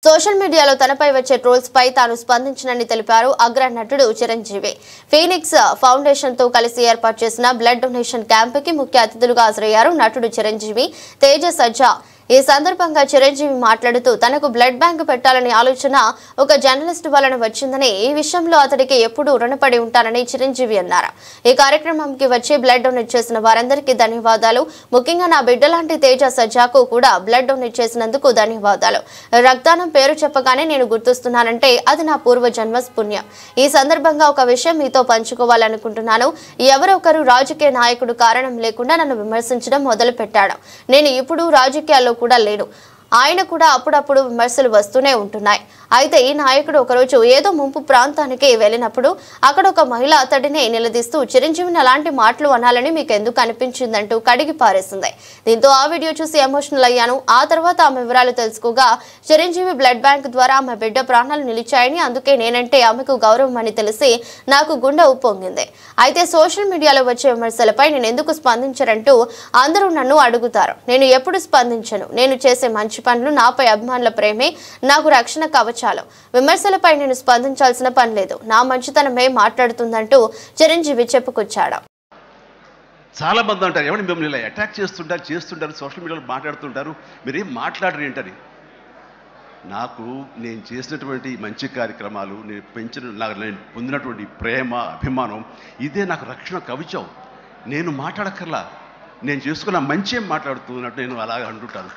Social మీడియాలో తనపై వచ్చే ట్రోల్స్ పై తాను స్పందించనని తెలిపారు అగ్ర నటుడు చిరంజీవి. ఫీనిక్స్ ఫౌండేషన్ తో కలిసి ఏర్పాటు చేసిన బ్లడ్ డొనేషన్ క్యాంప్ కి ముఖ్య అతిథులుగా హాజరయ్యారు నటుడు చిరంజీవి, తేజ సజ్జా. ఈ సందర్భంగా చిరంజీవి మాట్లాడుతూ తనకు బ్లడ్ బ్యాంక్ పెట్టాలనే ఆలోచన ఒక జర్నలిస్ట్ వలన వచ్చిందని, ఈ విషయంలో అతడికి ఎప్పుడూ రుణపడి ఉంటానని చిరంజీవి అన్నారు. ఈ కార్యక్రమంకి వచ్చి బ్లడ్ డొనేట్ చేసిన వారందరికీ ధన్యవాదాలు. ముఖ్యంగా నా బిడ్డ లాంటి తేజ సజ్జాకు కూడా బ్లడ్ డొనేట్ చేసినందుకు ధన్యవాదాలు. రక్తదానం పేరు చెప్పగానే నేను గుర్తొస్తున్నానంటే అది నా పూర్వజన్మ పుణ్యం. ఈ సందర్భంగా ఒక విషయం మీతో పంచుకోవాలనుకుంటున్నాను. ఎవరొకరు రాజకీయ నాయకుడు కారణం లేకుండా నన్ను విమర్శించడం మొదలు పెట్టాడు. నేను ఇప్పుడు రాజకీయాల్లో కూడా లేడు. ఆయన కూడా అప్పుడప్పుడు విమర్శలు వస్తూనే ఉంటున్నాయి. అయితే ఈ నాయకుడు ఒకరోజు ఏదో ముంపు ప్రాంతానికి వెళ్ళినప్పుడు అక్కడ ఒక మహిళ అతడిని నిలదీస్తూ చిరంజీవిని అలాంటి మాటలు అనాలని మీకు ఎందుకు అనిపించిందంటూ కడిగి పారేసింది. దీంతో ఆ వీడియో చూసి ఎమోషనల్ అయ్యాను. ఆ తర్వాత ఆమె వివరాలు తెలుసుకోగా చిరంజీవి బ్లడ్ బ్యాంక్ ద్వారా ఆమె బిడ్డ ప్రాణాలు నిలిచాయని, అందుకే నేనంటే ఆమెకు గౌరవం అని తెలిసి నాకు గుండె ఉప్పొంగింది. అయితే సోషల్ మీడియాలో వచ్చే విమర్శలపై నేను ఎందుకు స్పందించరంటూ అందరూ నన్ను అడుగుతారు. నేను ఎప్పుడు స్పందించను. నేను చేసే మంచి పనులు, నాపై అభిమానుల ప్రేమే నాకు రక్షణ కవచాలు. విమర్శలపై నేను స్పందించాల్సిన పని లేదు. నా మంచితనమే మాట్లాడుతుందంటూ చిరంజీవి చెప్పుకొచ్చాడు. చాలా మంది అంటారు, ఏమని మిమ్మల్ని ఇలా అటాక్ చేస్తుంటారు సోషల్ మీడియాలో మాట్లాడుతుంటారు, మీరేం మాట్లాడరు ఏంటని. నాకు నేను చేసినటువంటి మంచి కార్యక్రమాలు, నేను పొందినటువంటి ప్రేమ, అభిమానం, ఇదే నాకు రక్షణ కవచం. నేను మాట్లాడక్కర్లా, నేను చేసుకున్న మంచి మాట్లాడుతున్నట్టు నేను అలాగే అంటుంటాను.